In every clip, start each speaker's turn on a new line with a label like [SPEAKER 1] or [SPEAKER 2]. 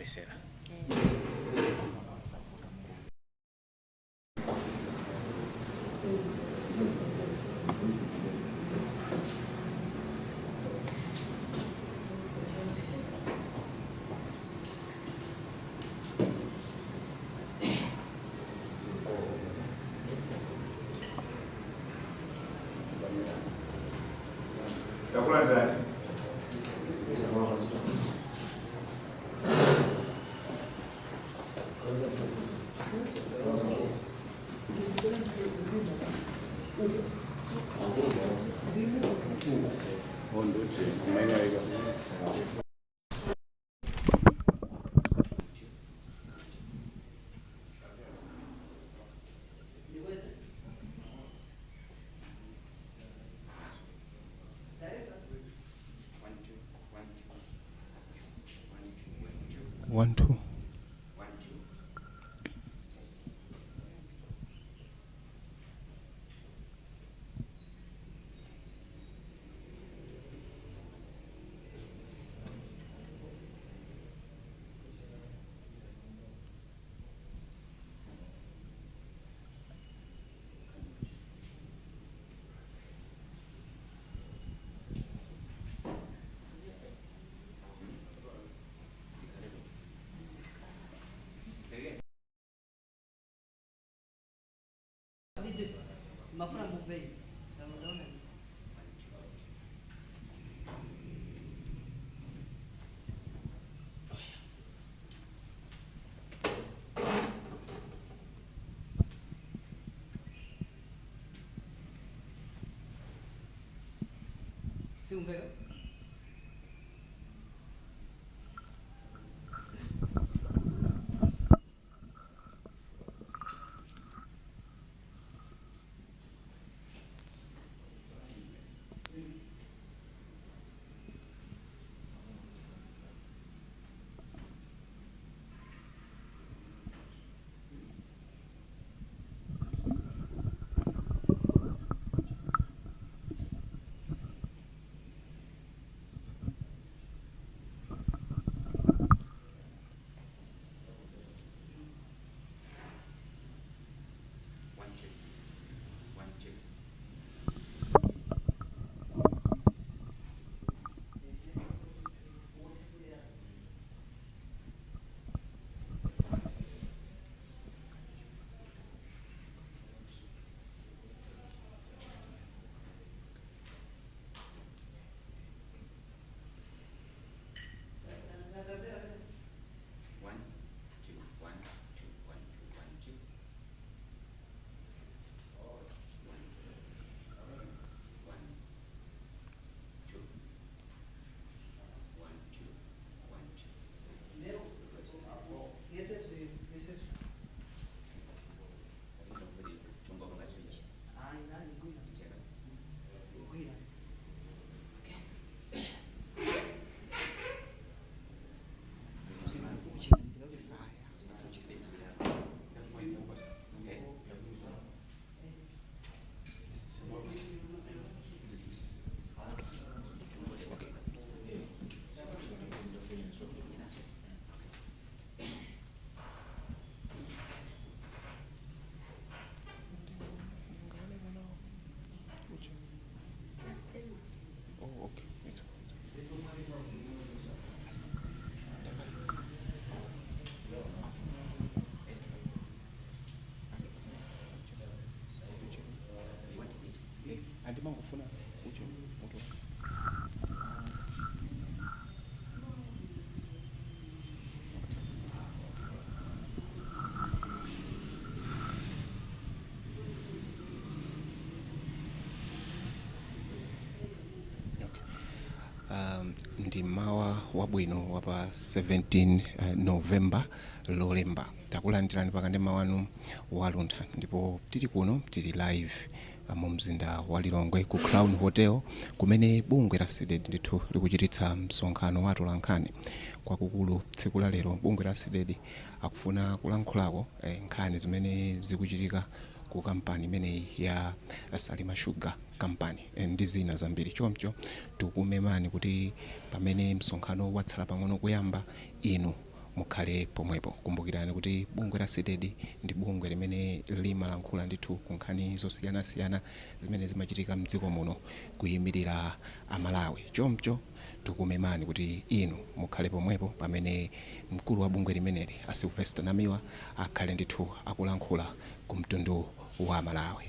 [SPEAKER 1] amvesera. One, two. Ndi mawa wabwino wapa 17 November lolemba takulandirani pakande mawanu waluntha ndipo tili kuno tili live mu mzinda wa Lilongwe ku Crown Hotel kumene bungwe la Cdedi ndithu likuchititsa msonkhano wa atolankhani kwakukulu tsiku la lero. Bungwe la Cdedi akufuna kulankhulako nkhani zimene zikuchitika ku kampani imene ya Salima Sugar Company ndi zina zambiri. Chomcho tikumemani kuti pamene msonkhano watsala pang'ono kuyamba inu mukhale pomwepo. Kumbukirani kuti bungwe la Cdedi ndi bungwe limene limalankhula ndithu ku nkhani zosiyanasiyana zimene zimachitika mdziko muno kuyimirira Amalawi. Chomcho tikumemani kuti inu mukhale pomwepo pamene mkulu wa bungwe limeneli Sylvester Namiwa akhale ndithu akulankhula ku mtundu wa Malawi.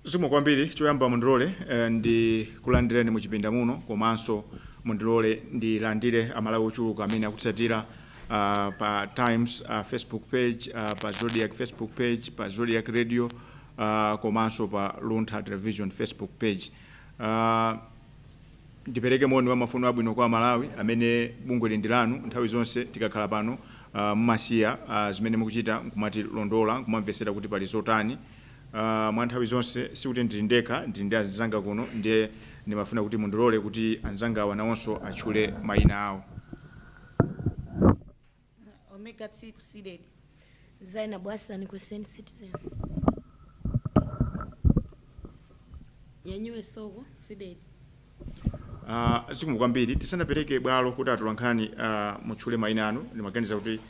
[SPEAKER 2] Zikomo kwambiri. Choyamba mundilole ndi kulandireni mu chipinda muno, komanso mundilole ndilandire amalawi ochuluka amene akutsatira pa Times Facebook page, pa Zodiac Facebook page, pa Zodiac Radio, komanso pa Luntha Television Facebook page. Ndipereke moni wa mafuno abwino kwa Malawi amene bungwe lindilanu nthawi zonse tikakhala pano mmasiya zimene mukuchita nkumati londola nkumamvesera kuti pali zotani. Mwa nthawi zonse sikuti ndindeka ndi anzanga kuno, ndiye ndimafuna kuti mundilole kuti anzanga nawonso atchule mayina awo.
[SPEAKER 3] Omega 6 Cdedi.
[SPEAKER 4] Zaina Bwasani ku Citizen.
[SPEAKER 3] Yanyuwe Sogo Cdedi.
[SPEAKER 2] Zikomo kwambiri. Tisanapereke bwalo kuti atulankhani mutchule mayina anu, ndimaganiza kuti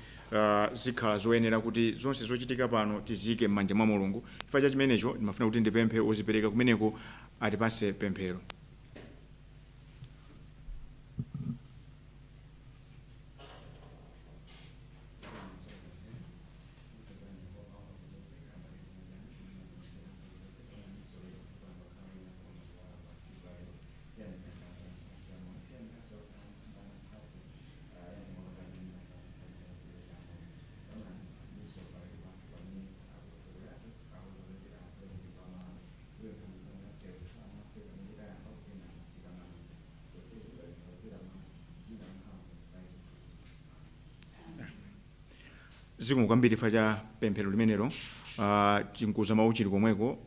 [SPEAKER 2] zikhala zoyenera kuti zonse zochitika pano tizike m'manja mwa Mulungu. Chifukwa cha chimenecho ndimafuna kuti ndipemphe ozipereka kumeneko atipase pemphero. zikomo kwambiri facha pemphero limenelo chinkuza mawu chili komweko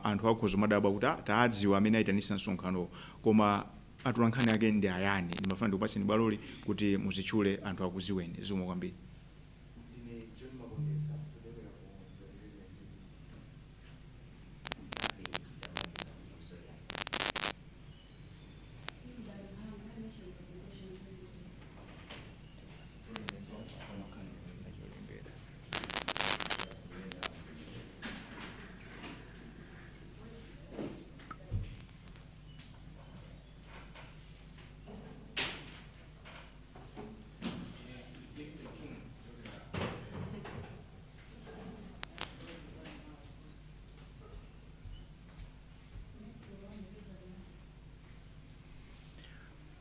[SPEAKER 2] anthu akhoza madabwa kuti taadziwa amene ayitanisa msonkhano koma atulankhani ake ndi ayani ndimafuna ndikupaseni bwaloli kuti muzitchule anthu akuziweni zikomo kwambiri.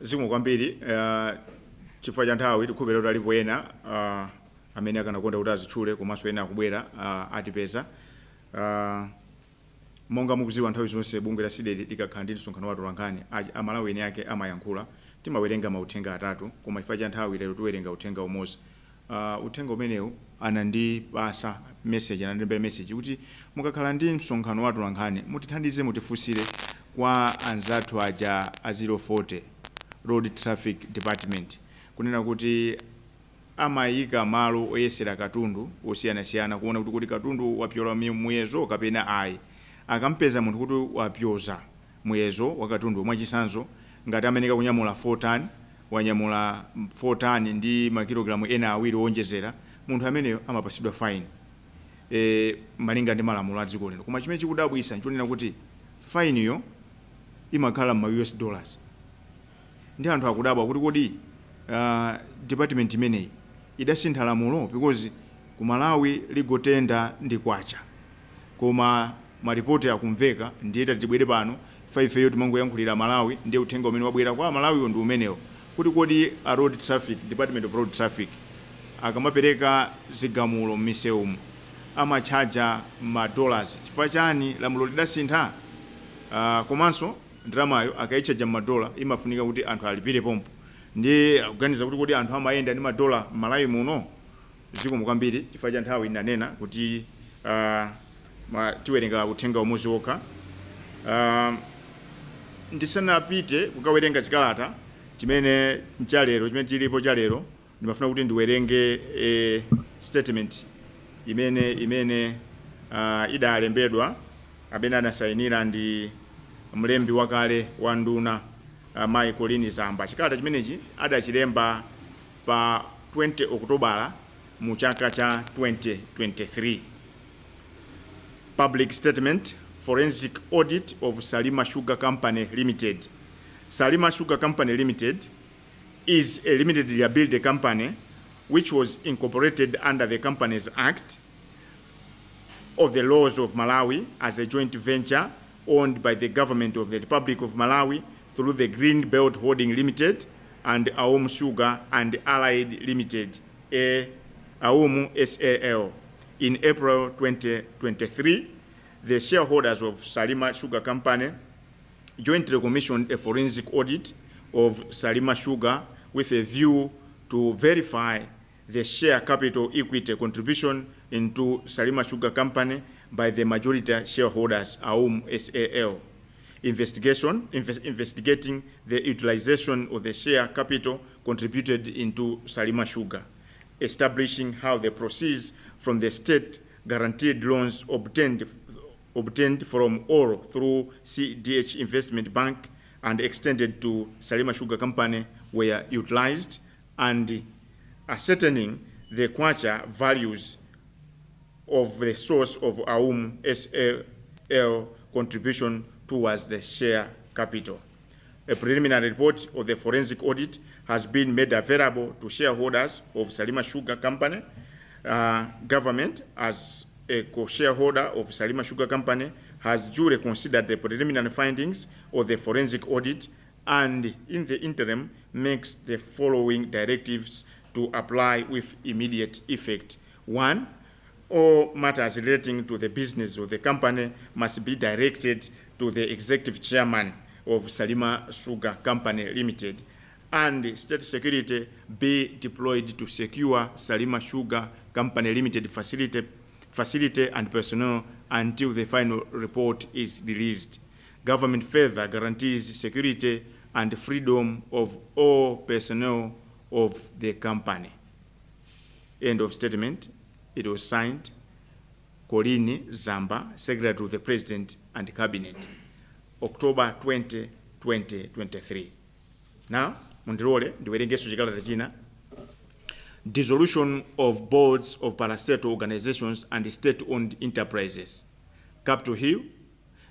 [SPEAKER 2] Zikomo kwambiri chifukwa cha nthawi tikupempha kuti alipo ena amene akanakonda kuti azitchule komanso ena akubwera atipeza. Monga mukuziwa nthawi zonse bungwe la Cdedi likakhala ndi msonkhano wa atolankhani amalawi eni ake amayankhula timawerenga mauthenga atatu koma chifukwa cha nthawi lero tiwerenga uthenga umodzi. Uthenga umenewu anandipasa message anandipempha message kuti mukakhala ndi msonkhano wa atolankhani mutithandize mutifunsire kwa anzathu aja a 040 Road Traffic Department kunena kuti amayika malo oyesera katundu osiyanasiyana kuona kuti katundu wapyola muyezo kapena ayi. Akampeza munthu kuti wapyoza muyezo wa katundu mwachisanzo ngati ameneka kunyamula 4 ton wanyamula 4 ton ndi makilogramu ena awiri owonjezera munthu ameneyo amapasidwa fine malinga ndi malamulo a dziko lino. Koma chimene chikudabwisa nchonena kuti fine yo imakhala ma US dollars. Ndi anthu akudabwa kuti kodi department imeneyi idasintha lamulo because ku Malawi legal tender ndi kwacha koma maripoti akumveka ndiye tibwere pano ifeyo timangoyankhulira Malawi ndiye uthenga umene wabwera kwa Malawi ndi umenewo kuti kodi a road traffic department of road traffic akamapereka zigamulo m'misewu amachaja ma dollars chifukwa chani lamulo lidasintha. Komanso ndalamayo akaichaja madola imafunika kuti anthu alipire pompo ndi kuganiza kuti kodi anthu amayenda ndi madola Malawi muno. Zikomo kwambiri chifukwa cha nthawi inanena kuti tiwerenga uthenga umodzi wokha. Ndisanapite kukawerenga chikalata chimene nchalero chimene chilipo chalero ndimafuna kuti ndiwerenge statement imene idalembedwa amene anasayinira ndi mlembi wakale wa nduna Mai Colin Zamba. Chikalata chimenechi adachilemba pa 20 Okutobala mu chaka cha 2023. Public statement, forensic audit of Salima Sugar Company Limited. Salima Sugar Company Limited is a limited liability company which was incorporated under the Companies Act of the laws of Malawi as a joint venture owned by the government of the Republic of Malawi through the Green Belt Holding Limited and Aum Sugar and Allied Limited, Aum SAL. In April 2023, the shareholders of Salima Sugar Company jointly commissioned a forensic audit of Salima Sugar with a view to verify the share capital equity contribution into Salima Sugar Company by the majority shareholders, Aum SAL. Investigating the utilization of the share capital contributed into Salima Sugar, establishing how the proceeds from the state-guaranteed loans obtained from or through CDH Investment Bank and extended to Salima Sugar Company were utilized, and ascertaining the kwacha values of the source of Aum SAL contribution towards the share capital. A preliminary report of the forensic audit has been made available to shareholders of Salima Sugar Company. Government, as a co-shareholder of Salima Sugar Company, has duly considered the preliminary findings of the forensic audit and in the interim makes the following directives to apply with immediate effect. 1. All matters relating to the business of the company must be directed to the executive chairman of Salima Sugar Company Limited and state security be deployed to secure Salima Sugar Company Limited facility and personnel until the final report is released. Government further guarantees security and freedom of all personnel of the company. End of statement. It was signed Colini Zamba, Secretary to the President and Cabinet, October 20, 2023. Now, Mondirole, ndiwerengeso chikalata china. Dissolution of boards of parastatal organizations and state-owned enterprises. Capitol Hill,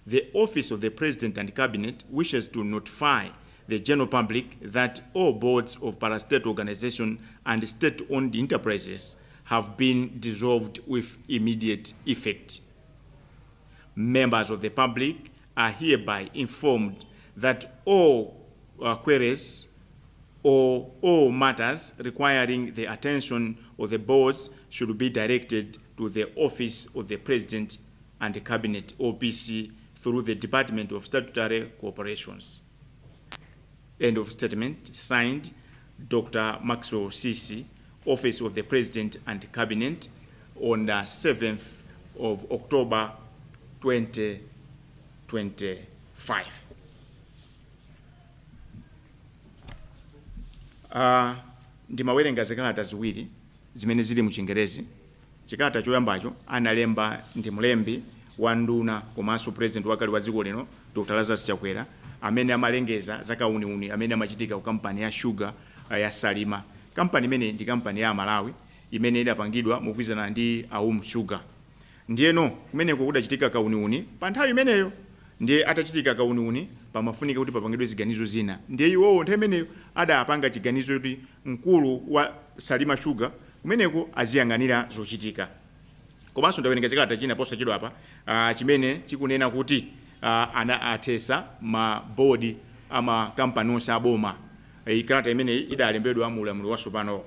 [SPEAKER 2] the Office of the President and Cabinet wishes to notify the general public that all boards of parastatal organizations and state-owned enterprises have been dissolved with immediate effect. Members of the public are hereby informed that all queries or all matters requiring the attention of the boards should be directed to the Office of the President and the Cabinet, OPC, through the Department of Statutory Corporations. End of statement. Signed, Dr. Maxwell Sisi, Office of the President and Cabinet, on the 7th of October 2025. Ndimawerenga zikalata ziwiri zimene zili mu Chingerezi. Chikalata choyambacho analemba ndi mlembi wa nduna komanso president wakale wa dziko lino Dr. Lazarus Chakwera, amene amalengeza zakauniuni amene amachitika ku kampani ya sugar ya Salima. Kampani imene ndi kampani ya Malawi imene idapangidwa mokwirizana ndi Aum Sugar. Ndiyeno kumeneko kudachitika kauniuni pa nthawi imeneyo, ndiye atachitika kauniuni pamafunika kuti papangidwe ziganizo zina. Ndiye iwowo nthawi imeneyo adapanga chiganizo kuti mkulu wa Salima Sugar kumeneko aziyang'anira zochitika. Komanso ndawerenga chikalata china posachedwa apa chimene chikunena kuti ana athesa ma board ama kampani onse aboma. Ikalata imene idalembedwa mu ulamuliro wa tsopano.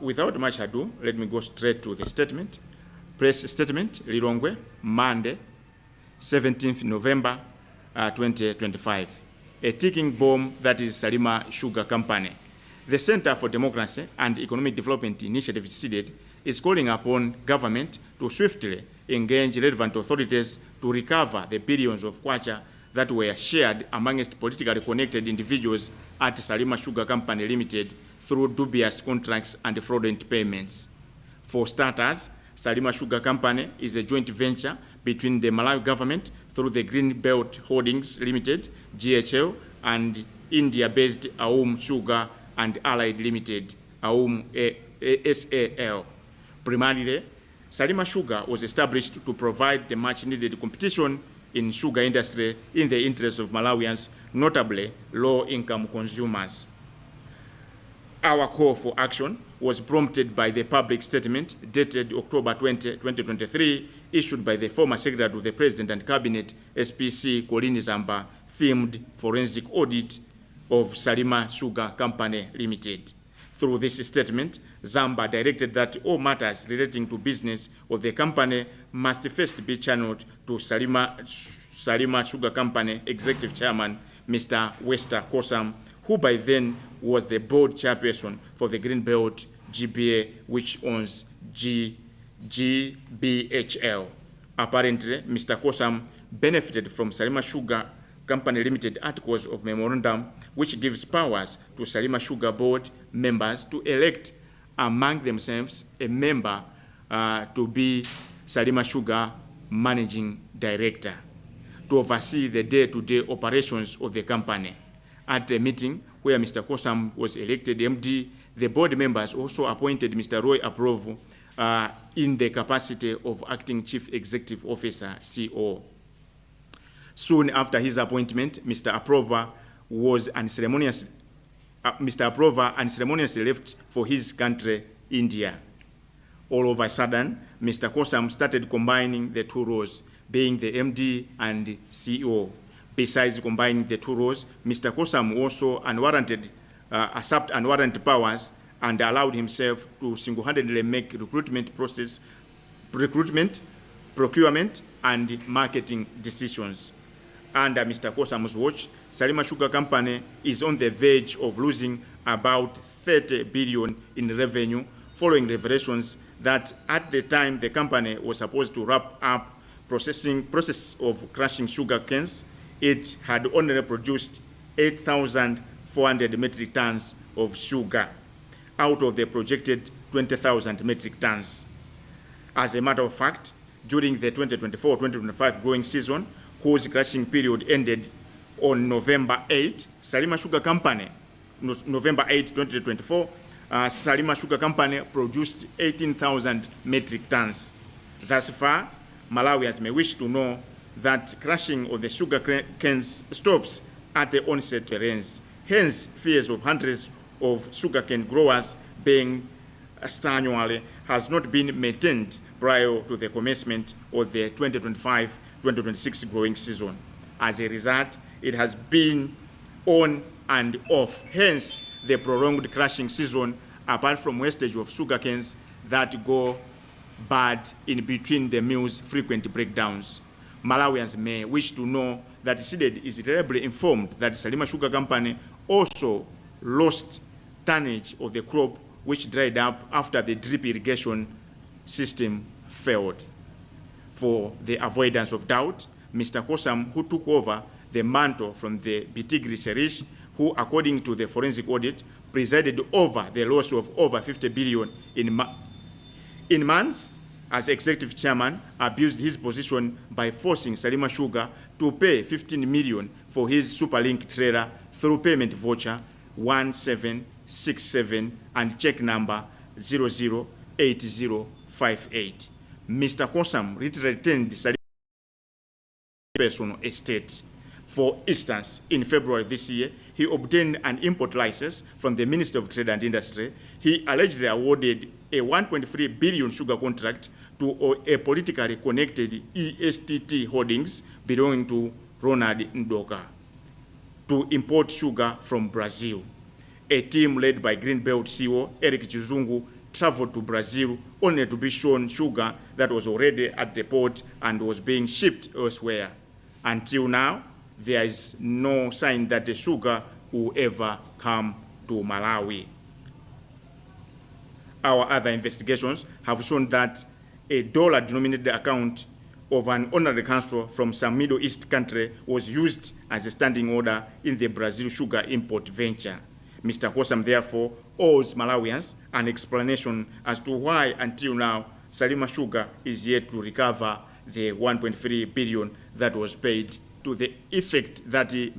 [SPEAKER 2] Without much ado, let me go straight to the statement. Press statement, Lilongwe, Monday, 17th November 2025. A ticking bomb that is Salima Sugar Company. The Center for Democracy and Economic Development Initiative, Cdedi, is calling upon government to swiftly engage relevant authorities to recover the billions of kwacha that were shared amongst politically connected individuals at Salima Sugar Company Limited through dubious contracts and fraudulent payments. For starters, Salima Sugar Company is a joint venture between the Malawi government through the Green Belt Holdings Limited, GHL, and India-based Aum Sugar and Allied Limited, Aum SAL. Primarily, Salima Sugar was established to provide the much-needed competition in sugar industry in the interest of Malawians, notably low-income consumers. Our call for action was prompted by the public statement dated October 20, 2023, issued by the former Secretary to the President and Cabinet, SPC Colini Zamba, themed Forensic Audit of Salima Sugar Company Limited. Through this statement, Zamba directed that all matters relating to business of the company must first be channeled to Salima Sugar Company Executive Chairman, Mr. Wester Kosam, who by then was the board chairperson for the Green Belt GBA, which owns GBHL. Apparently, Mr. Kosam benefited from Salima Sugar Company Limited articles of memorandum, which gives powers to Salima Sugar board members to elect among themselves a member to be Salima Sugar managing director to oversee the day-to-day operations of the company. At a meeting where Mr. Kosam was elected MD, the board members also appointed Mr. Roy Aprovo in the capacity of acting chief executive officer, CO. Soon after his appointment, Mr. Aprova unceremoniously left for his country, India. All of a sudden, Mr. Kosam started combining the two roles, being the MD and CEO. Besides combining the two roles, Mr. Kosam also usurped unwarranted powers and allowed himself to single-handedly make recruitment, procurement, and marketing decisions. Under Mr. Kosam's watch, Salima Sugar Company is on the verge of losing about 30 billion in revenue following revelations that at the time the company was supposed to wrap up process of crushing sugar canes, it had only produced 8,400 metric tons of sugar out of the projected 20,000 metric tons. As a matter of fact, during the 2024-2025 growing season, whose crushing period ended on November 8, Salima Sugar Company, November 8, 2024, Salima Sugar Company produced 18,000 metric tons. Thus far, Malawians may wish to know that crushing of the sugar canes stops at the onset of rains. Hence, fears of hundreds of sugarcane growers being annually has not been maintained prior to the commencement of the 2025-2026 growing season. As a result, it has been on and off. Hence, the prolonged crushing season, apart from wastage of sugar canes that go bad in between the mills' frequent breakdowns. Malawians may wish to know that Cdedi is reliably informed that Salima Sugar Company also lost tonnage of the crop which dried up after the drip irrigation system failed. For the avoidance of doubt, Mr. Kosam, who took over the mantle from the Bitigri Sherish, who, according to the forensic audit, presided over the loss of over 50 billion in months as executive chairman, abused his position by forcing Salima Sugar to pay 15 million for his Superlink trailer through payment voucher 1767 and check number 008058. Mr. Kosam retained Salima personal estate. For instance, in February this year, he obtained an import license from the Minister of Trade and Industry. He allegedly awarded a 1.3 billion sugar contract to a politically connected ESTT holdings belonging to Ronald Ndoka to import sugar from Brazil. A team led by Greenbelt CEO Eric Chizungu traveled to Brazil only to be shown sugar that was already at the port and was being shipped elsewhere. Until now, there is no sign that the sugar will ever come to Malawi. Our other investigations have shown that a dollar-denominated account of an honorary council from some Middle East country was used as a standing order in the Brazil sugar import venture. Mr. Kosam therefore owes Malawians an explanation as to why, until now, Salima Sugar is yet to recover the 1.3 billion that was paid, to the effect that he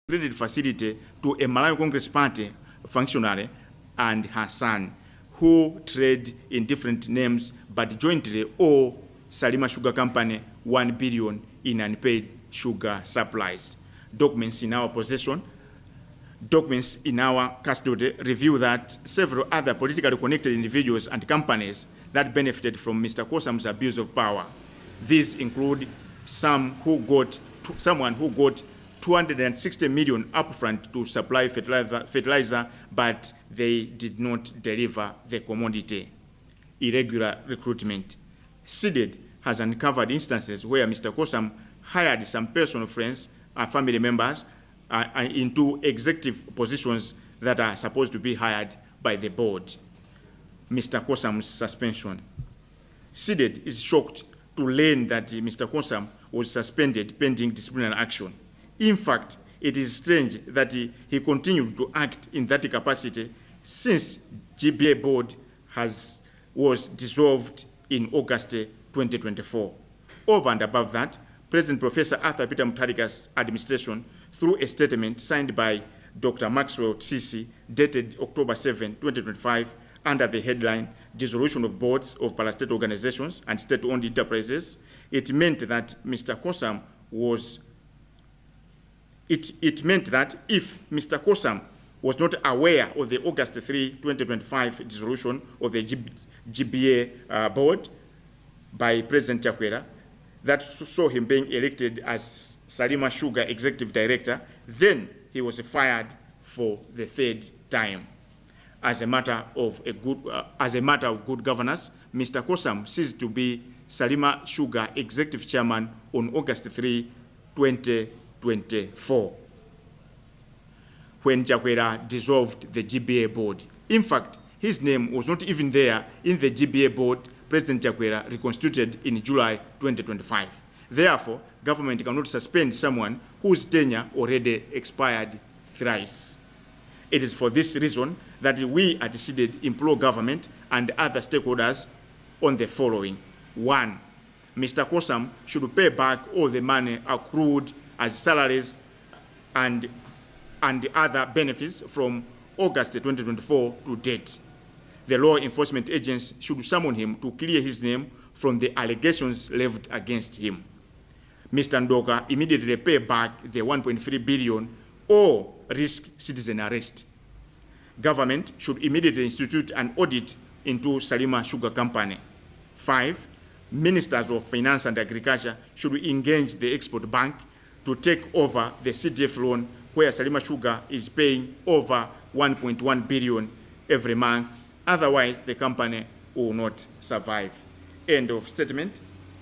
[SPEAKER 2] credit facility to a Malawi Congress Party functionary and her son, who trade in different names but jointly owe Salima Sugar Company 1 billion in unpaid sugar supplies. Documents in our possession, documents in our custody reveal that several other politically connected individuals and companies that benefited from Mr. Kosam's abuse of power. These include someone who got 260 million upfront to supply fertilizer, but they did not deliver the commodity. Irregular recruitment. Cdedi has uncovered instances where Mr. Kosam hired some personal friends and family members into executive positions that are supposed to be hired by the board. Mr. Kosam's suspension. Cdedi is shocked to learn that Mr. Kosam was suspended pending disciplinary action. In fact, it is strange that he continued to act in that capacity since GBA board was dissolved in August 2024. Over and above that, President Professor Arthur Peter Mutharika's administration, through a statement signed by Dr. Maxwell Tsisi, dated October 7, 2025, under the headline Dissolution of Boards of Parastate Organizations and State-Owned Enterprises, it meant that Mr. Kosam was It meant that if Mr. Kosam was not aware of the August 3, 2025 dissolution of the GBA board by President Chakwera, that saw him being elected as Salima Sugar Executive Director, then he was fired for the third time. As a matter of good governance, Mr. Kosam ceased to be Salima Sugar Executive Chairman on August 3, 2024, when Chakwera dissolved the GBA board. In fact, his name was not even there in the GBA board President Chakwera reconstituted in July 2025. Therefore, government cannot suspend someone whose tenure already expired thrice. It is for this reason that we at Cdedi implore government and other stakeholders on the following. 1. Mr. Kosam should pay back all the money accrued as salaries and other benefits from August 2024 to date. The law enforcement agents should summon him to clear his name from the allegations leveled against him. Mr. Ndoka immediately pay back the 1.3 billion or risk citizen arrest. Government should immediately institute an audit into Salima Sugar Company. 5. Ministers of Finance and Agriculture should engage the Export Bank to take over the CDF loan where Salima Sugar is paying over 1.1 billion every month. Otherwise, the company will not survive. End of statement.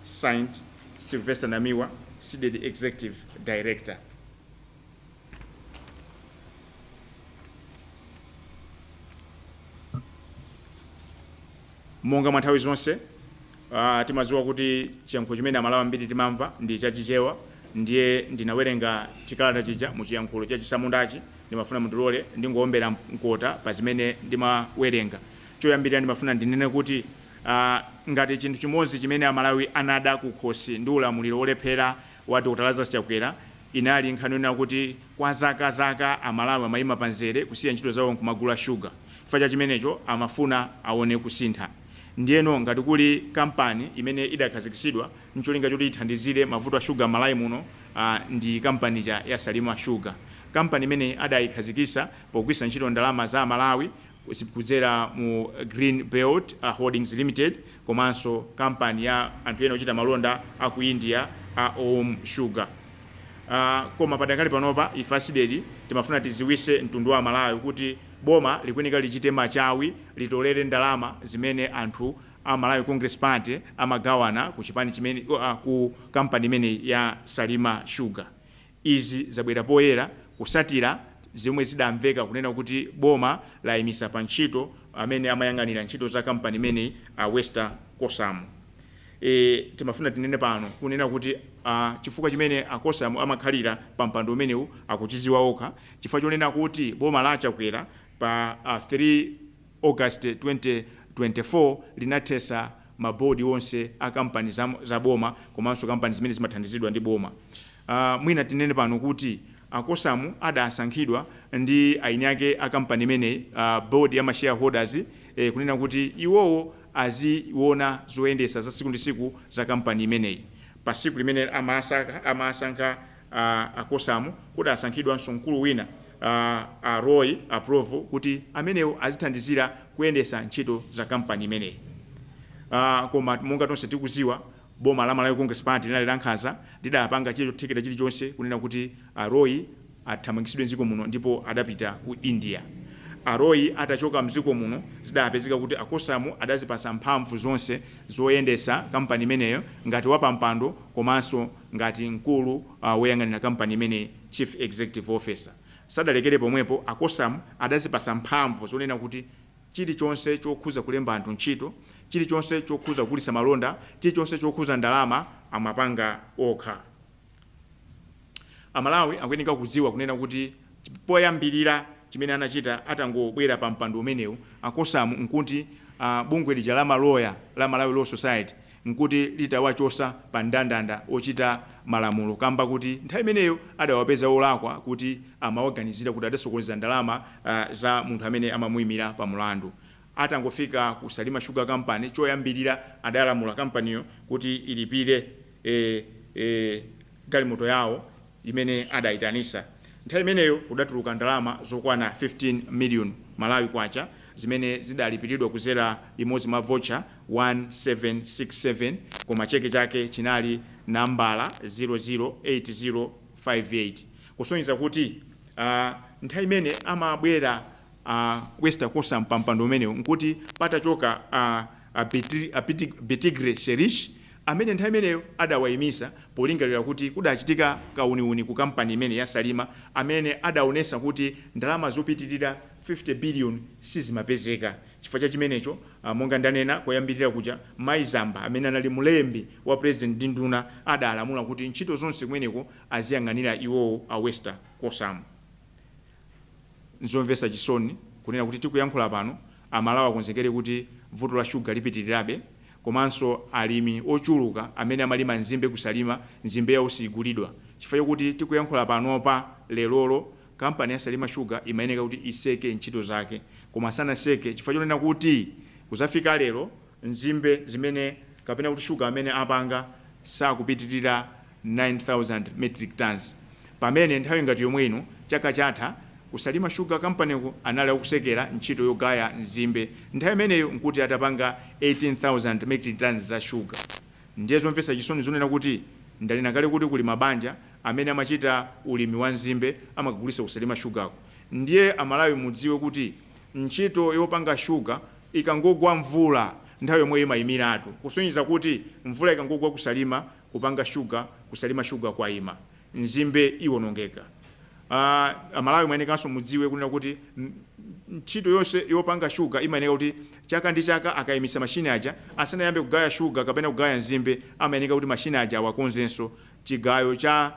[SPEAKER 2] Signed, Sylvester Namiwa, Cdedi Executive Director. Monga mwanthawi zonse, timaziwa kuti chiyankhulo chimene amalawi ambiri timamva ndi chachichewa, ndiye ndinawerenga chikalata chija mu chiyankhulo cha chisamundachi, ndimafuna mundilole ndingowombera mkota pa zimene ndimawerenga. Choyambirira ndimafuna ndinene kuti ngati chinthu chimodzi chimene amalawi anada kukhosi ndi ulamuliro olephera wa Dr. Lazarus Chakwera inali nkhani yonena kuti kwa zaka amalawi amayima panzere kusiya ntchito zawo kumagulu a shuga. Chifukwa cha chimenecho amafuna aone kusintha. Ndiyeno ngati kuli kampani imene idakhazikitsidwa ncholinga choti ithandizire mavuto a shuga Malawi muno, ndi kampani ya Salima Sugar. Kampani imene adayikhazikitsa pogwiritsa ntchito ndalama za Malawi kudzera mu Green Belt Holdings Limited, komanso kampani ya anthu ena ochita malonda aku India a Om Sugar. Koma padakali panopa ife Cdedi timafuna tiziwise mtundu wa Malawi kuti boma likunika lichite machawi litolere ndalama zimene anthu a Malawi Congress Party amagawana ku chipani chimene ku kampani imene ya Salima Sugar. Izi zabwera poyera kusatira zimwe zidamveka kunena kuti boma layimisa pa ntchito amene amayang'anira ntchito za kampani imene Wester Kosam. Timafuna tinene pano kunena kuti chifukwa chimene Kosam amakhalira pa mpando umenewu akuchiziwa okha, chifukwa chonena kuti boma la Chakwera pa 3 August 2024 linathesa mabodi onse a kampani za boma komanso kampani zimene zimathandizidwa ndi boma. Mwina tinene pano kuti Kosam adasankhidwa ndi aini ake a kampani imene board ya shareholders kunena kuti iwowo aziona zoyendesa za siku ndi siku za kampani imeneyi. Pa siku limene amasankha Kosam kudasankhidwa mkulu wina Roy Aprovo kuti amenewo azithandizira kuyendesa ntchito za kampani imeneyi. Koma monga tonse tikuziwa boma la Malawi Congress Party linali lankhanza lidapanga chilichonse chilichonse kunena kuti Roy athamangitsidwe mdziko muno ndipo adapita ku India. Roy atachoka mdziko muno zidapezeka kuti Kosam adazipasa mphamvu zonse zoyendesa kampani imeneyo ngati wapampando komanso ngati mkulu woyang'anira kampani imene Chief Executive Officer. Sadalekere pomwepo Kosam adazipasa mphamvu zonena kuti chilichonse chokhuza kulemba anthu ntchito, chilichonse chokhuza kulisa malonda, chilichonse chokhuza ndalama amapanga okha. Amalawi akuyenika kudziwa kunena kuti poyambirira chimene anachita atangobwera pa mpando umenewu Kosam nkuti bungwe lija la maloya la Malawi Law Society nkuti litawachosa pa ndandanda ochita malamulo kamba kuti nthawi imeneyo adawapeza olakwa kuti amaorganizira kuti adasokoneza ndalama za munthu amene amamuyimira pa mulandu. Atangofika ku Salima Sugar Company choyambirira adalamula kampaniyo kuti ilipire galimoto yawo imene adayitanisa. Nthawi imeneyo kudatuluka ndalama zokwana 15 million Malawi kwacha zimene zidalipiridwa kuzera imodzi mwa voucher 1767 koma cheke chake chinali nambala 008058. Kusonyeza kuti nthawi imene amabwera Wester Kosam pampando umenewu nkuti patachoka Betigre Sherish amene nthawi imeneyo adawayimisa polingalira kuti kudachitika kauniuni ku kampani imene ya Salima amene adaonesa kuti ndalama zopitirira 50 billion sizimapezeka. Chifukwa cha chimenecho monga ndanena koyambirira kuja Maizamba amene anali mulembi wa president ndi nduna adalamula kuti ntchito zonse kumeneko aziyang'anira iwowo a Western Kosamu. Nzomvesa chisoni kunena kuti tikuyankhula pano amalawi akonzekere kuti vuto la shuga lipitirirabe, komanso alimi ochuluka amene amalima nzimbe kusalima nzimbe yawo sigulidwa. Chifukwa chokuti tikuyankhula pano pa lelolo kampani ya Salima Sugar imayeneka kuti iseke ntchito zake, koma sanaseke chifukwa chonena kuti kuzafika lero nzimbe zimene kapena kuti shuga amene apanga sakupitirira 9,000 metric tons, pamene nthawi ngati yomwe ino chaka chatha ku Salima Sugar Company anali akusekera ntchito yogaya nzimbe nthawi imeneyo nkuti atapanga 18,000 metric tons za sugar. Ndiye zomvesa chisoni zonena kuti ndalina kale kuti kuli mabanja amene amachita ulimi wa nzimbe amakugulisa ku Salima Sugar. Ndiye amalawi mudziwe kuti ntchito yopanga sugar ikangogwa mvula nthawi yomwe imayimiratu, kusonyeza kuti mvula ikangogwa ku Salima kupanga sugar ku Salima Sugar kwaima, nzimbe iwonongeka. Amalawi mwayenekanso mudziwe kunena kuti ntchito yonse yopanga sugar imayeneka kuti chaka ndi chaka akayimisa mashini aja asanayambe kugaya sugar kapena kugaya nzimbe amayeneka kuti mashini aja awakonzenso chigayo cha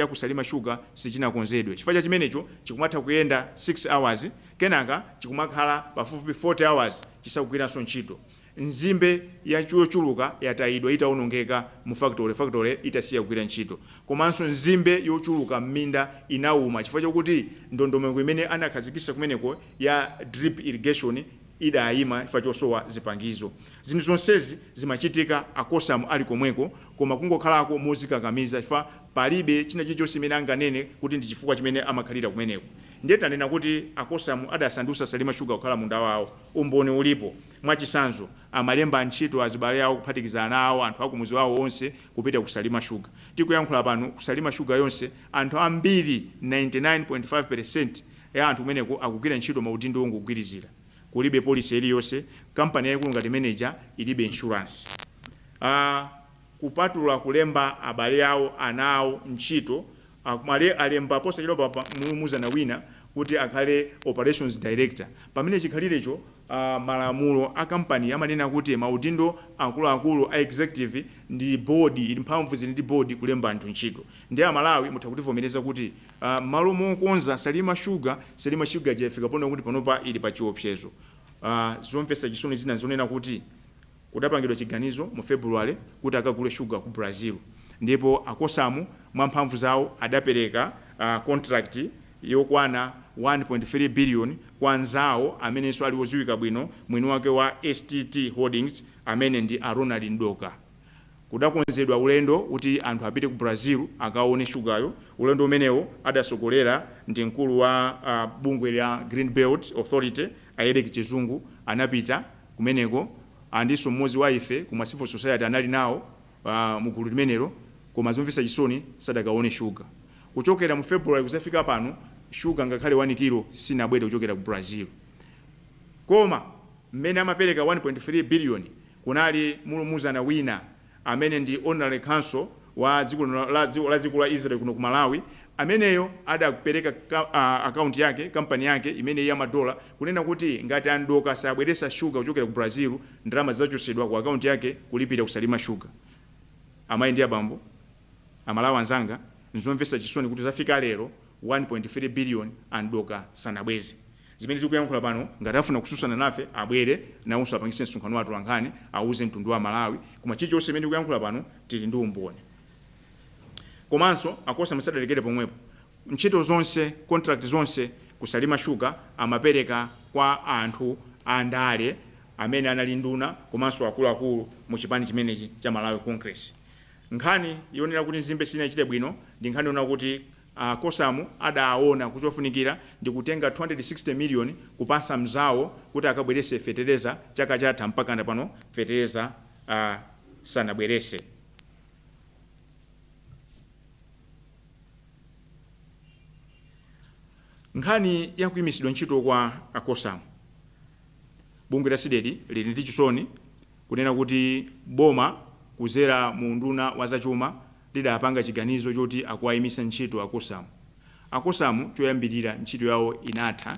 [SPEAKER 2] ku Salima Sugar sichinakonzedwe. Chifukwa cha chimenecho chikumatha kuyenda 6 hours kenaka chikumakhala pafupi 40 hours chisakugwiranso ntchito. Nzimbe yochuluka yatayidwa itaonongeka mu factory itasiya kugwira ntchito, komanso nzimbe yochuluka m'minda inauma chifukwa chokuti ndondomeko imene anakhazikisa kumeneko ya drip irrigation idayima chifukwa chosowa zipangizo. Zinthu zonsezi zimachitika akosamu ali komweko, koma kungokhalako mozikakamiza chifukwa palibe china chilichonse imene anganene kuti ndi chifukwa chimene amakhalira kumeneko. Ndiye tanena kuti akosamu adasandusa Salima Sugar kukhala munda wawo. Umboni ulipo mwachisanzo amalemba ntchito azibale awo kuphatikizana nawo anthu akumuzi wawo onse kupita ku Salima Sugar. Tikuyankhula pano ku Salima Sugar yonse anthu ambiri 99.5% ya anthu kumeneko akugwira ntchito maudindo ongogwirizira. Kulibe policy iliyonse, kampani yayikulu ngati manager ilibe insurance. Kupatula kulemba abale awo anawo ntchito kumale alemba posa chilopa mulumuzana wina kuti akhale operations director. Pamene chikhalirecho malamulo a kampani amanena kuti maudindo akuluakulu a executive ndi board ili mphamvu zili ndi board kulemba anthu ntchito. Ndiye amalawi mutha kutivomereza kuti malo mokonza Salima Sugar jafika pano kuti panopa ili pa chiopsezo. Zomvesa chisoni zina zonena kuti kudapangidwa chiganizo mu February kuti akagule sugar ku Brazil, ndipo akosamu mwamphamvu zawo adapereka contract yokwana 1.3 billion kwa nzawo amenenso ali woziwika bwino mwini wake wa STT Holdings amene ndi Ronald Ndoka. Kudakonzedwa ulendo kuti anthu apite ku Brazil akaone sugayo. Ulendo umenewo adasogolera ndi mkulu wa bungwe la Green Belt Authority Ayereki Chizungu anapita kumeneko, andiso mmozi wa ife ku Civil Society anali nawo mugulu limenelo, koma zomvesa chisoni sadakaone sugar. Kuchokera mu February kuzafika pano sugar ngakhale 1 kilo sinabwere kuchokera ku Brazil. Koma mmene amapereka 1.3 billion kunali mulumuzana wina amene ndi honorary council wa dziko la Israel kuno ku Malawi, ameneyo adakupereka account yake kampani yake imene ya madola kunena kuti ngati Andoka sabweresa sugar kuchokera ku Brazil ndalama zachosedwa ku account yake kulipira ku Salima Sugar. Amayi ndi abambo amalawi anzanga, nzomvesa chisoni kuti zafika lero 1.3 billion Andoka sanabweze. Zimene tikuyankhula pano ngati afuna kususana nafe abwere nawonso apangise msonkhano watu wankhani auze mtundu wa Malawi, koma chilichonse chimene tikuyankhula pano tili ndi umboni. Komanso akosa musadalekere pomwepo, ntchito zonse contract zonse ku Salima Sugar amapereka kwa anthu andale amene anali nduna komanso akuluakulu mu chipani chimenechi cha Malawi Congress. Nkhani yonera kuti nzimbe sinachite bwino ndi nkhani yonera kuti Kosamu adaona kuchofunikira ndi kutenga 260 million kupasa mzawo kuti akabwerese fetereza chaka chatha mpaka pano fetereza sanabwerese. Nkhani ya kuyimisidwa ntchito kwa akosamu, bungwe la Cdedi lili ndi chisoni kunena kuti boma kuzera mu unduna wa zachuma lidapanga chiganizo choti akuwayimisa ntchito akosamu. Akosamu choyambirira ntchito yawo inatha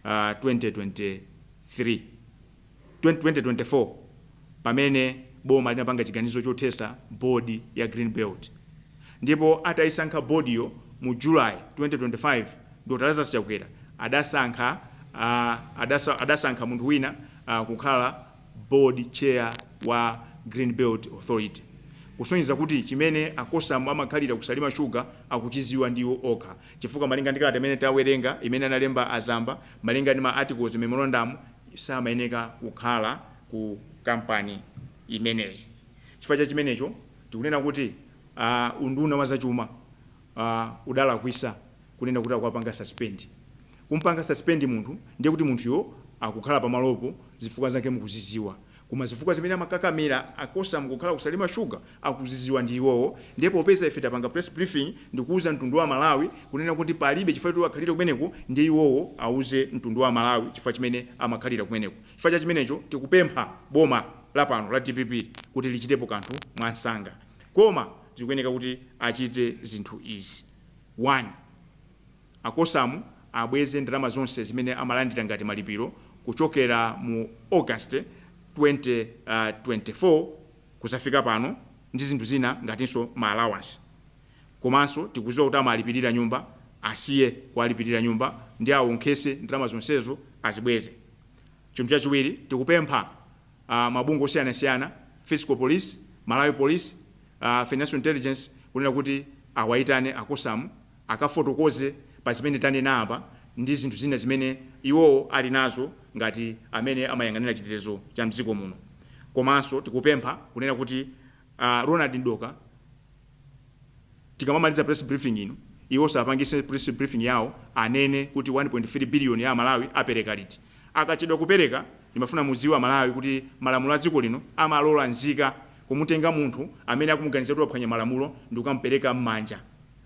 [SPEAKER 2] 2024 pamene boma linapanga chiganizo chothesa bodi ya Green Belt. Ndipo atayisankha bodiyo mu July 2025 Dr. Lazarus Chakwera adasankha munthu wina kukhala board chair wa Green Belt Authority. Kusonyeza kuti chimene akosamu amakhalira kusalima shuga akuchiziwa ndiwo okha. Chifukwa malinga ndi kalata imene tawerenga imene analemba azamba malinga ndi ma articles memorandum samayeneka kukhala ku kampani imeneyi. Chifukwa cha chimenecho tikunena kuti unduna wa zachuma udalakwisa kunena kuti akwapanga suspend. Kumpanga suspend munthu ndiye kuti munthuyo akukhala pamalopo zifukwa zake mukuziziwa. Kuma zifukwa zimene amakakamira akosamu kukhala kusalima shuga akuziziwa ndi iwowo. Ndipo popeza ife tapanga press briefing ndikuuza mtundu wa Malawi kunena kuti palibe chifukwa choti akhalire kumeneko ndi iwowo auze mtundu wa Malawi chifukwa chimene amakhalira kumeneko. Chifukwa cha chimenecho tikupempha boma lapano la DPP kuti lichitepo kanthu mwansanga. Koma zikuyeneka kuti achite zinthu izi. 1. Akosamu abweze ndalama zonse zimene amalandira ngati malipiro kuchokera mu August 2024 kusafika pano ndi zinthu zina ngatinso ma allowance. Komanso tikuziwa kuti amalipirira nyumba asiye kualipirira nyumba ndi awonkhese ndalama zonsezo azibweze. Chinthu chachiwiri tikupempha mabungwe osiyanasiyana, Fiscal Police, Malawi Police, Financial Intelligence kunena kuti awayitane akosamu akafotokoze pa zimene tanena apa ndi zinthu zina zimene iwowo ali nazo ngati amene amayang'anira chitetezo cha mdziko muno. Komanso tikupempha kunena kuti Ronald Ndoka tikamamaliza press briefing ino iwo sapangise press briefing yawo anene kuti 1.3 billion ya Malawi apereka liti. Akachedwa kupereka ndimafuna muziwa Malawi kuti malamulo a dziko lino amalola nzika kumutenga munthu amene akumuganiza kuti waphwanya malamulo ndi kukampereka m'manja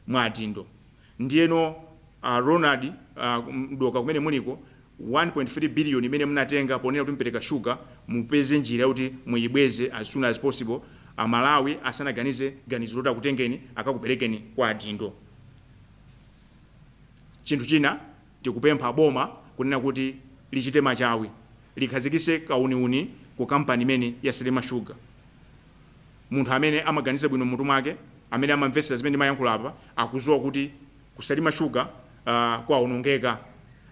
[SPEAKER 2] mwa adindo. Ndiyeno Ronald Ndoka kumene muliko 1.3 billion imene munatenga ponena kuti mpereka shuga mupeze njira kuti muyibweze as soon as possible. Malawi asanaganize ganizo loti akutengeni akakuperekeni kwa adindo. Chinthu china tikupempha boma kunena kuti lichite machawi likhazikise kauniuni ku kampani imene yasalima shuga. Munthu amene amaganiza bwino mutu mwake amene amamvesera zimene mayankhula apa akuziwa kuti kusalima shuga kwaonongeka.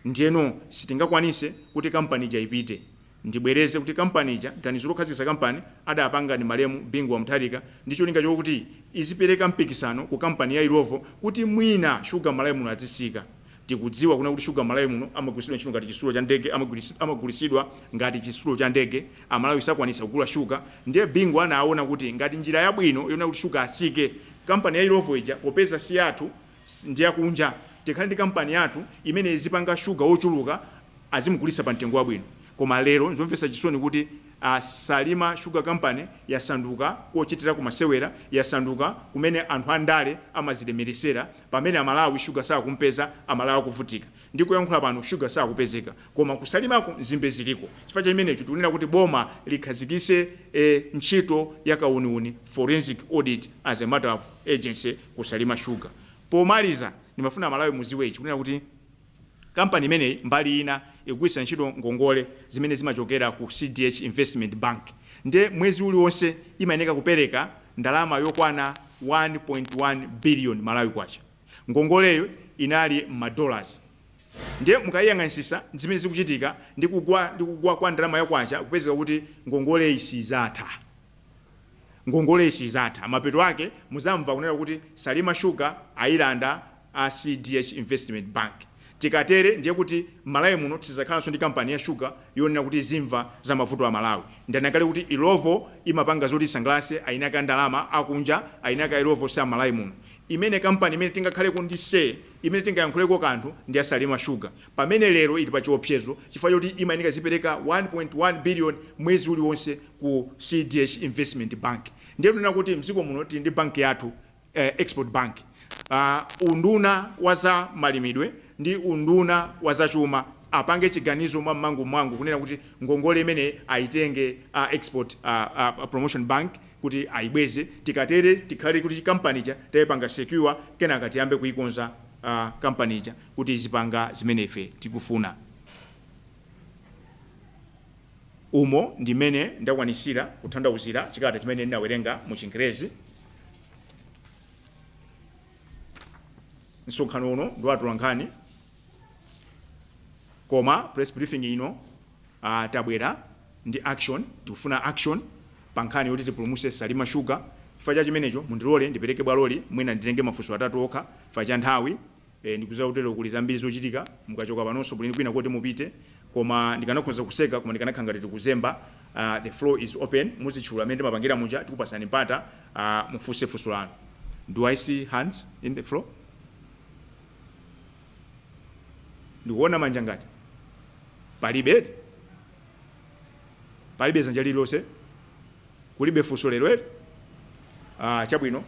[SPEAKER 2] Ndiyeno sitingakwanise kuti kampani ija ipite. Ndibwereze kuti kampani ija ganizo lokhazikisa kampani adapanga ni malemu Bingu wa Mutharika ndicho linga chokuti izipereka mpikisano ku kampani ya Irovo kuti mwina shuga Malawi muno azisika. Tikudziwa kuna kuti shuga Malawi muno amagulisidwa ntchito ngati chisulo cha ndege, amagulisidwa ngati chisulo cha ndege. Amalawi sakwanisa kugula shuga. Ndiye Bingu anaona kuti ngati njira yabwino yona kuti shuga asike kampani ya Irovo ija popeza si yathu ndiye kunja tikhale ndi kampani yathu imene izipanga shuga ochuluka azimugulisa pa mtengo wabwino. Koma lero nzomvesa chisoni kuti Salima Sugar Company yasanduka kochitira kumasewera, yasanduka kumene anthu andale amazilemeresera pamene Amalawi sugar sakumpeza, Amalawi kuvutika. Ndiko yankhula pano sugar sakupezeka koma kusalimako nzimbe ziliko. Chifukwa cha imenecho tunena kuti boma likhazikise ntchito ya kauniuni forensic audit as a matter of agency kusalima sugar. Pomaliza nimafuna Amalawi muziwe ichi kunena kuti kampani imene mbali ina igwisa ntchito ngongole zimene zimachokera ku CDH Investment Bank. Nde mwezi uliwonse imayeneka kupereka ndalama yokwana 1.1 billion Malawi kwacha. Ngongoleyo inali $. Nde mukayang'anisisa zimene zikuchitika ndi kugwa kwa ndalama yakwacha kupezeka kuti ngongole isizatha. Ngongole isizatha. Mapeto ake muzamva kunena kuti Salima Sugar ailanda a CDH Investment Bank. Tikatere ndiye kuti Malawi muno tizakhalanso ndi kampani ya sugar yonena kuti zimva za mavuto a Malawi. Ndanakale kuti Irovo imapanga zoti sanglase ainaka ndalama akunja ainaka Irovo sa Malawi muno. Imene kampani imene tingakhale ku ndise imene tingayankhuleko kanthu ndi Salima Sugar. Pamene lero ili pa chiopsezo chifukwa choti imayeneka zipereka 1.1 billion mwezi uliwonse ku CDH Investment Bank. Ndiye tunena kuti mziko muno tili ndi bank yathu Export Bank. Unduna waza malimidwe ndi unduna wazachuma apange chiganizo mwangu kunena kuti ngongole imene aitenge Export Promotion Bank kuti aibweze tikatere tikhale kuti company ija tayipanga secure kenaka tiyambe kuikonza company ija kuti izipanga zimene ife tikufuna. Umo ndimene ndakwanisira kuthandauzira chikalata chimene ndinawerenga mu Chingerezi. Msonkhano uno ndiwatula nkhani koma press briefing ino tabwera ndi action, tikufuna action pa nkhani yoti tipulumuse Salima Sugar. Chifukwa cha chimenecho mundilole ndipereke bwaloli mwina nditenge mafunso atatu okha chifukwa cha nthawi ndikuza kutero kuli zambiri zochitika mukachoka panonso bulini kwina kuti mupite koma ndikanakhoza kuseka koma ndikanakhala ngati tikuzemba. The floor is open, muzitchula amene mapangira muja tikupasani mpata mufunse funso lanu. Do I see hands in the floor? Ndikuona manja ngati palibe zanja lililonse, kulibe funso lero eri. Chabwino.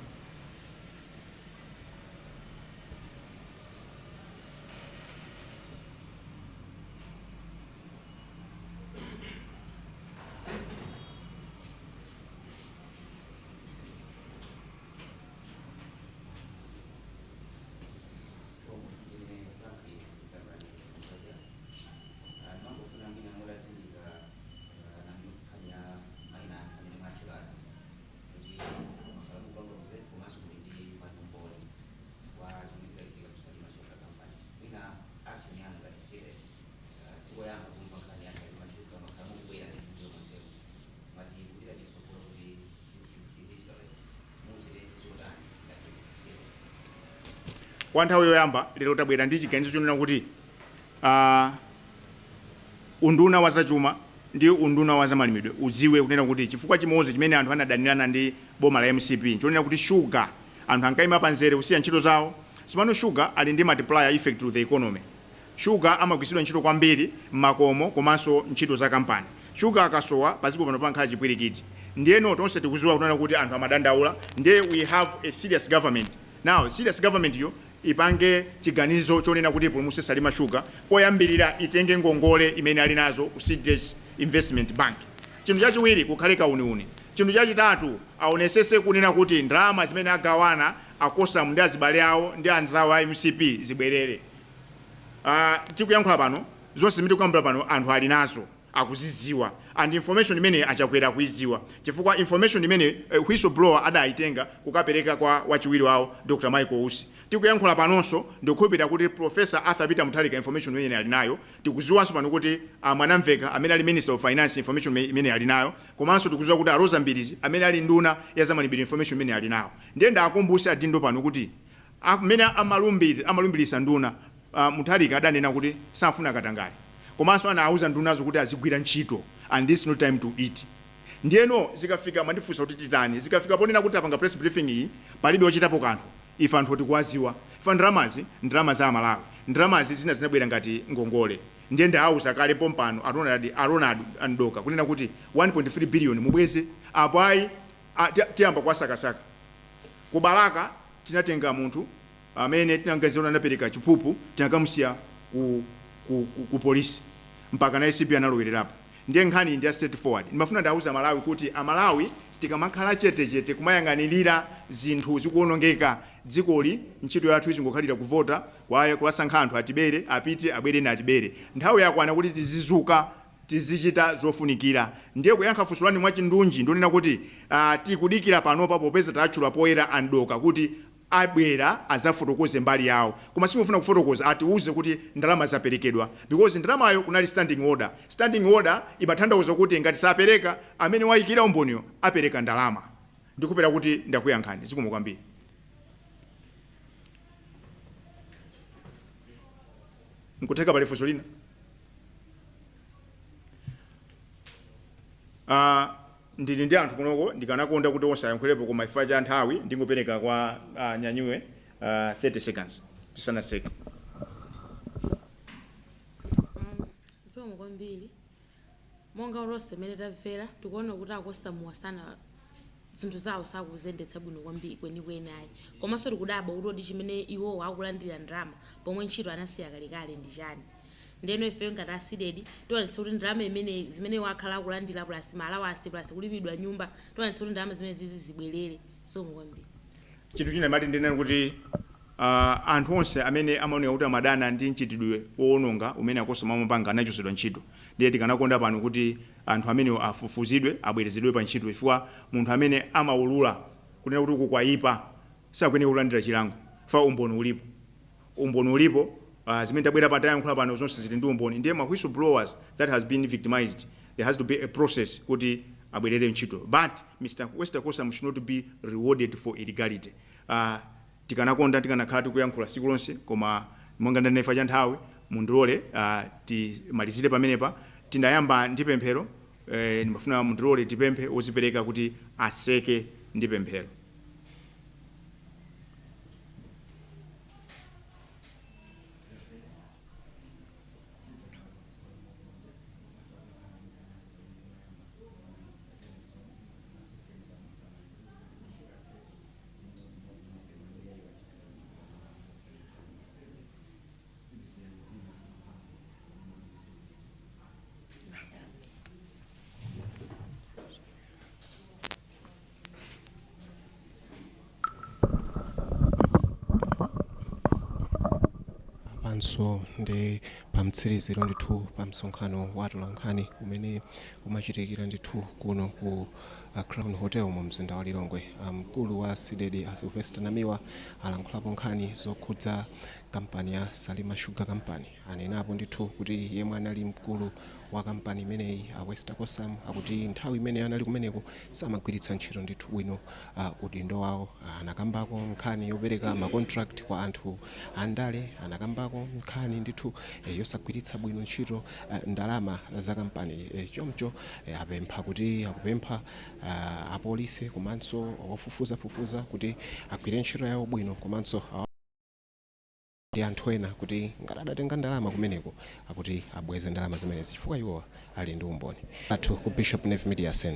[SPEAKER 2] Kwa nthawi yoyamba lero tabwera ndi chiganizo chonena kuti unduna wa zachuma ndi unduna wa zamalimidwe uziwe kunena kuti chifukwa chimodzi chimene anthu anadanirana ndi boma la MCP chonena kuti sugar anthu ankayima panzere kusiya ntchito zawo. Sipano sugar ali ndi multiplier effect to the economy. Sugar amagwiritsidwa ntchito kwambiri m'makomo komanso ntchito za kampani. Sugar akasowa paziko pano pankhala chipwirikiti. Ndiyeno tonse tikuziwa kunena kuti anthu amadandaula. Ndiye we have a serious government. Now serious government yo ipange chiganizo chonena kuti ipulumuse Salima Sugar poyambirira itenge ngongole imene ali nazo ku Cdedi Investment Bank. Chinthu chachiwiri kukhale kauniuni. Chinthu chachitatu aonesese kunena kuti ndalama zimene agawana akosa ndi azibale awo ndi anzawo a MCP zibwerere. Tikuyankhula pano zonse zimene tikuyambira pano anthu ali nazo akuziziwa and information imene achakwera kuiziwa chifukwa information imene whistleblower adaitenga kukapereka kwa wachiwiri wawo Dr. Michael Usi. Tikuyankhula panonso ndikukhulupirira kuti Professor Arthur Peter Mutharika information imene ali nayo tikuziwanso pano kuti Mwanamveka amene ali Minister of Finance information imene ali nayo komanso tikuziwa kuti Rosa Mbirizi amene ali nduna ya zamalimidwe information imene ali nayo. Ndiye ndakumbutsa adindo pano kuti amene amalumbirisa nduna Mutharika adanena kuti safuna katangale komanso anauza ndunazo kuti azigwira ntchito and this is no time to eat. Ndiyeno zikafika mandifunsa kuti titani zikafika ponena kuti apanga press briefing iyi palibe ochitapo kanthu ife anthu tikwaziwa ife ndrama za Malawi ndramazi zinabwera ngati ngongole. Ndiye ndauza kale pompano Ronald Andoka kunena kuti 1.3 billion mubweze apo ayi tiyamba kwa sakasaka kubalaka tinatenga munthu amene tinangazona anapereka chipupu tinakamusiya ku polisi mpaka na ICP analowererapo. Ndiye nkhani ndi straightforward. Ndimafuna ndauza Malawi kuti Amalawi tikamakhala chete kumayang'anirira zinthu zikuonongeka dzikoli ntchito yathu izingokhalira kuvota kuwasankha anthu atibere apite abwere na atibere. Nthawi yakwana kuti tizizuka tizichita zofunikira. Ndiye kuyankha funso lanu mwachindunji ndonena kuti tikudikira panopa popeza tatchula poyera Andoka kuti abwera azafotokoze mbali yawo koma simufuna kufotokoza atiuze kuti ndalama zaperekedwa because ndalamayo kunali standing order imatanthauza kuti ngati sapereka amene wayikira umboniyo apereka ndalama. Ndikupera kuti ndakuyankhani zikomo kwambiri. Nkuteka pale funso lina ndili ndi anthu kunoko ndikanakonda kuti osayankhulepo koma chifukwa cha nthawi ndingopereka kwa Nyanyuwe 30 seconds tisanaseke.
[SPEAKER 3] Zikomo kwambiri. Monga ulose mene tamvera tikuona kuti akosamuwa sana zinthu zawo sakuzendetsa bwino kwambiri kwenikweni ayi komanso tikudabwa kuti chimene iwowo akulandira ndalama pomwe ntchito anasiya kalekale ndi chani. ndeno ife ngati Cdedi tionetsa kuti ndalama imene zimene wakhala akulandira plus malawasi plus kulipidwa nyumba tionetsa kuti ndalama zimene zizi zibwerere zikomo kwambiri.
[SPEAKER 2] Chinthu china mati ndinena kuti anthu onse amene amaoneka kuti amadana ndi mchitidwe woononga umene akosa mamapanga anachotsedwa ntchito ndiye tikanakonda pano kuti anthu amene afufuzidwe abwerezedwe pa ntchito chifukwa munthu amene amaulula kunena kuti kukwaipa sakuyenera kulandira chilango fa umboni ulipo zimene tabwera patayankhula pano zonse zili ndi umboni ndiye ma whistleblowers that has been victimized there has to be a process kuti abwerere ntchito but Mr. Wester Kosam should not be rewarded for illegality. Tikanakonda tikanakhala tikuyankhula siku lonse koma monga ndanefa cha nthawi mundilole timalizire pamenepa tinayamba ndi pemphero ndimafuna mundilole tipemphe ozipereka kuti aseke ndi pemphero.
[SPEAKER 1] So ndi pamtsiriziro ndithu pa msonkhano wa atolankhani umene umachitikira ndithu kuno ku Crown Hotel mu mzinda wa Lilongwe. Mkulu wa Cdedi Sylvester Namiwa alankhulapo nkhani zokhudza kampani ya Salima Sugar Company. Anenapo ndithu kuti yemwe anali mkulu wa kampani imeneyi Wester Kosam akuti nthawi imene anali kumeneko samagwiritsa ntchito ndithu bwino udindo wawo. Anakambako nkhani yopereka ma contract kwa anthu andale, anakambako nkhani ndithu yosagwiritsa bwino ntchito ndalama za kampani. Chomcho akupempha apolisi komanso ofufuza kuti agwire ntchito yawo bwino komanso ndi anthu ena kuti ngati adatenga ndalama kumeneko akuti abweze ndalama zimenezi chifukwa iwo ali ndi umboni. Athu ku Bishop Neve Media Center.